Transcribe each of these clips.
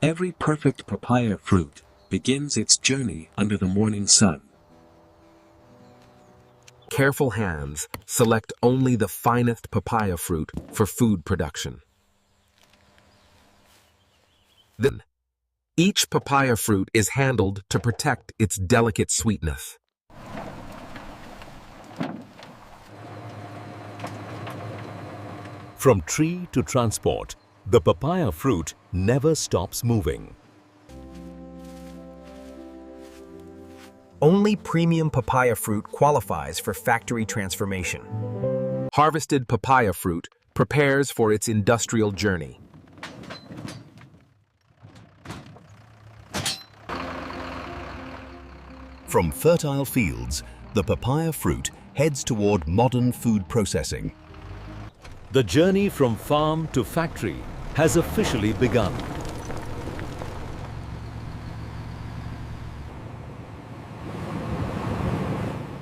Every perfect papaya fruit begins its journey under the morning sun. Careful hands select only the finest papaya fruit for food production. Then, each papaya fruit is handled to protect its delicate sweetness. From tree to transport, the papaya fruit never stops moving. Only premium papaya fruit qualifies for factory transformation. Harvested papaya fruit prepares for its industrial journey. From fertile fields, the papaya fruit heads toward modern food processing. The journey from farm to factory has officially begun.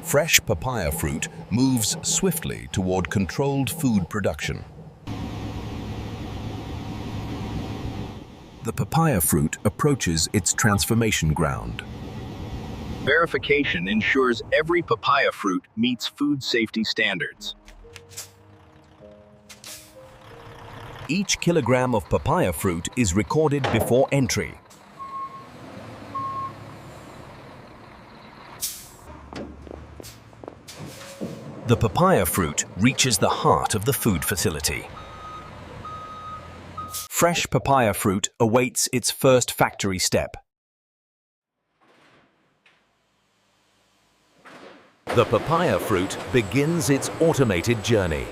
Fresh papaya fruit moves swiftly toward controlled food production. The papaya fruit approaches its transformation ground. Verification ensures every papaya fruit meets food safety standards. Each kilogram of papaya fruit is recorded before entry. The papaya fruit reaches the heart of the food facility. Fresh papaya fruit awaits its first factory step. The papaya fruit begins its automated journey.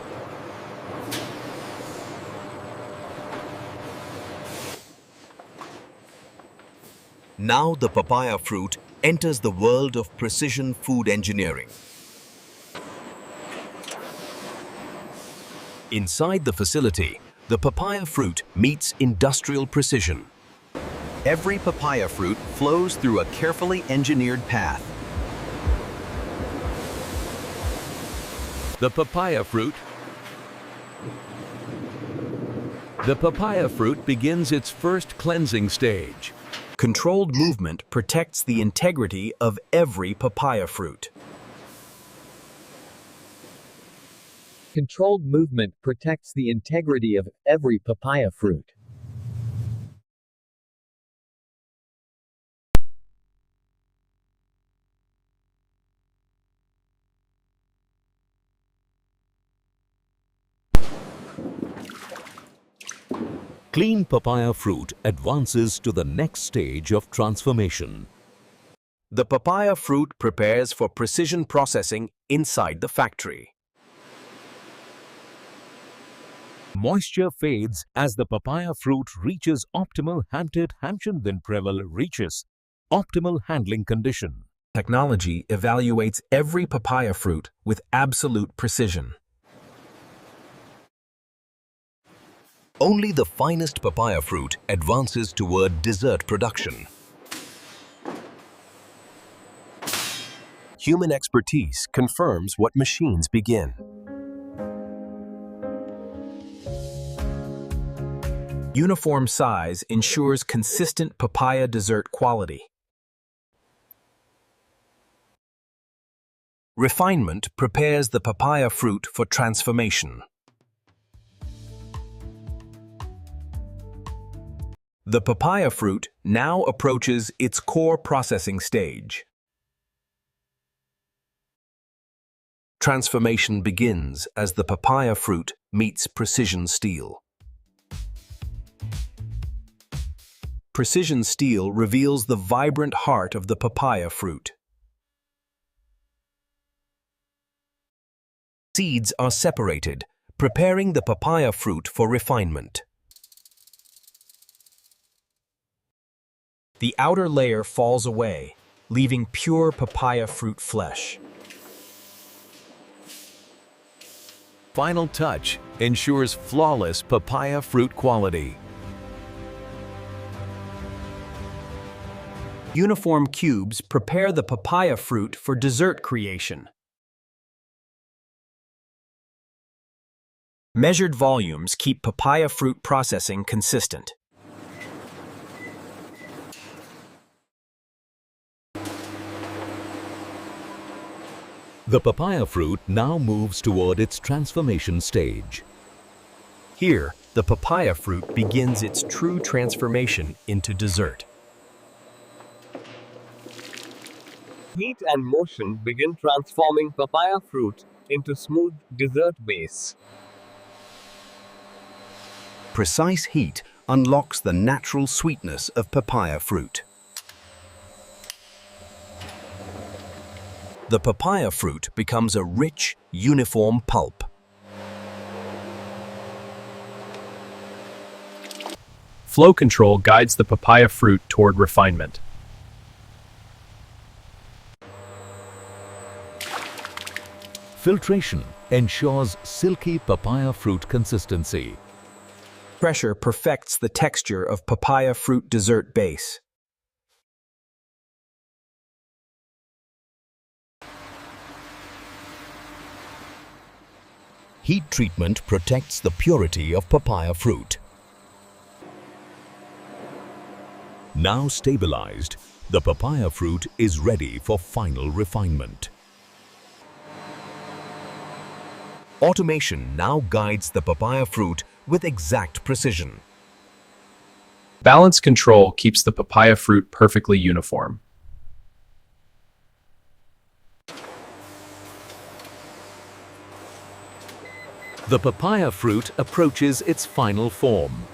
Now the papaya fruit enters the world of precision food engineering. Inside the facility, the papaya fruit meets industrial precision. Every papaya fruit flows through a carefully engineered path. The papaya fruit begins its first cleansing stage. Controlled movement protects the integrity of every papaya fruit. Controlled movement protects the integrity of every papaya fruit. Clean papaya fruit advances to the next stage of transformation. The papaya fruit prepares for precision processing inside the factory. Moisture fades as the papaya fruit reaches optimal handling condition. Technology evaluates every papaya fruit with absolute precision. Only the finest papaya fruit advances toward dessert production. Human expertise confirms what machines begin. Uniform size ensures consistent papaya dessert quality. Refinement prepares the papaya fruit for transformation. The papaya fruit now approaches its core processing stage. Transformation begins as the papaya fruit meets precision steel. Precision steel reveals the vibrant heart of the papaya fruit. Seeds are separated, preparing the papaya fruit for refinement. The outer layer falls away, leaving pure papaya fruit flesh. Final touch ensures flawless papaya fruit quality. Uniform cubes prepare the papaya fruit for dessert creation. Measured volumes keep papaya fruit processing consistent. The papaya fruit now moves toward its transformation stage. Here, the papaya fruit begins its true transformation into dessert. Heat and motion begin transforming papaya fruit into smooth dessert base. Precise heat unlocks the natural sweetness of papaya fruit. The papaya fruit becomes a rich, uniform pulp. Flow control guides the papaya fruit toward refinement. Filtration ensures silky papaya fruit consistency. Pressure perfects the texture of papaya fruit dessert base. Heat treatment protects the purity of papaya fruit. Now stabilized, the papaya fruit is ready for final refinement. Automation now guides the papaya fruit with exact precision. Balance control keeps the papaya fruit perfectly uniform. The papaya fruit approaches its final form.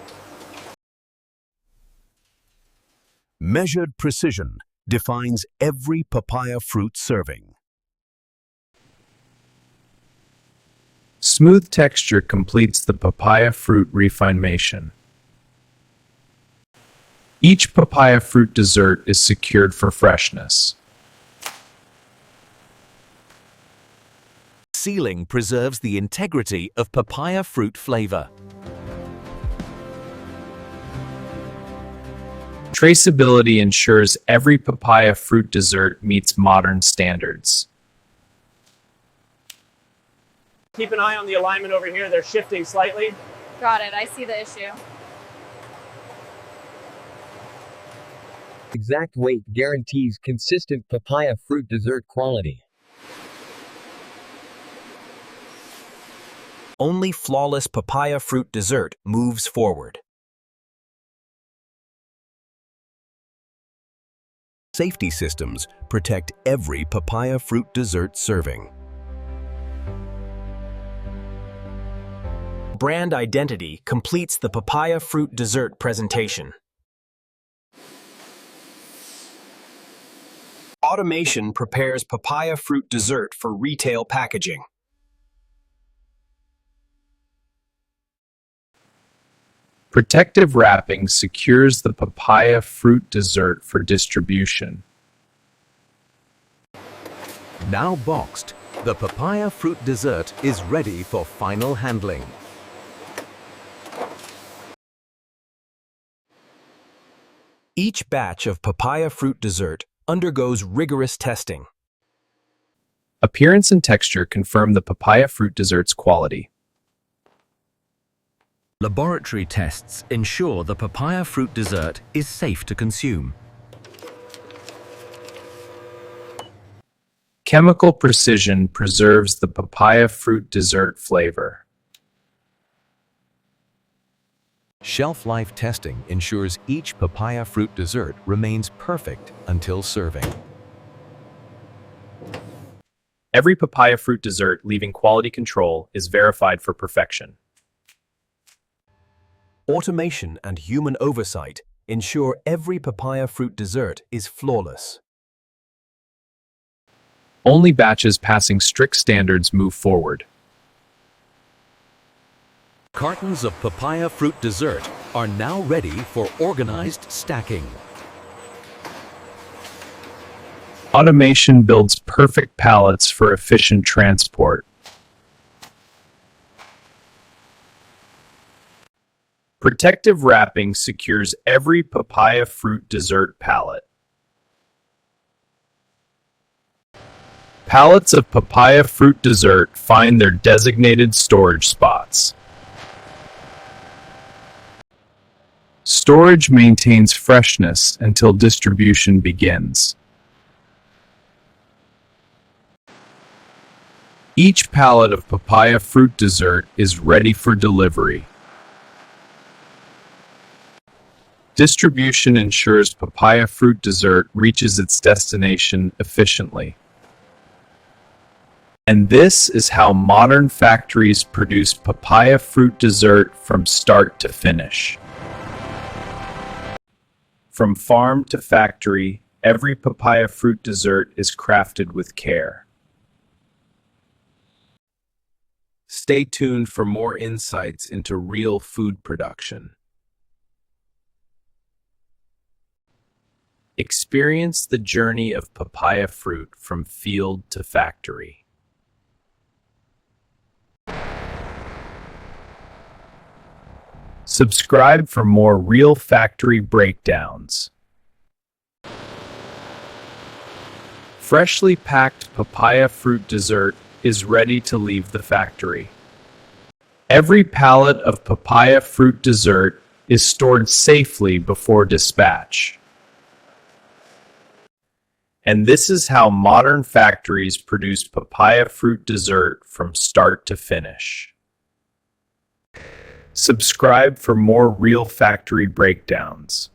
Measured precision defines every papaya fruit serving. Smooth texture completes the papaya fruit refinement. Each papaya fruit dessert is secured for freshness. Sealing preserves the integrity of papaya fruit flavor. Traceability ensures every papaya fruit dessert meets modern standards. Keep an eye on the alignment over here. They're shifting slightly. Got it. I see the issue. Exact weight guarantees consistent papaya fruit dessert quality. Only flawless papaya fruit dessert moves forward. Safety systems protect every papaya fruit dessert serving. Brand identity completes the papaya fruit dessert presentation. Automation prepares papaya fruit dessert for retail packaging. Protective wrapping secures the papaya fruit dessert for distribution. Now boxed, the papaya fruit dessert is ready for final handling. Each batch of papaya fruit dessert undergoes rigorous testing. Appearance and texture confirm the papaya fruit dessert's quality. Laboratory tests ensure the papaya fruit dessert is safe to consume. Chemical precision preserves the papaya fruit dessert flavor. Shelf life testing ensures each papaya fruit dessert remains perfect until serving. Every papaya fruit dessert leaving quality control is verified for perfection. Automation and human oversight ensure every papaya fruit dessert is flawless. Only batches passing strict standards move forward. Cartons of papaya fruit dessert are now ready for organized stacking. Automation builds perfect pallets for efficient transport. Protective wrapping secures every papaya fruit dessert pallet. Pallets of papaya fruit dessert find their designated storage spots. Storage maintains freshness until distribution begins. Each pallet of papaya fruit dessert is ready for delivery. Distribution ensures papaya fruit dessert reaches its destination efficiently. And this is how modern factories produce papaya fruit dessert from start to finish. From farm to factory, every papaya fruit dessert is crafted with care. Stay tuned for more insights into real food production. Experience the journey of papaya fruit from field to factory. Subscribe for more real factory breakdowns. Freshly packed papaya fruit dessert is ready to leave the factory. Every pallet of papaya fruit dessert is stored safely before dispatch. And this is how modern factories produce papaya fruit dessert from start to finish. Subscribe for more real factory breakdowns.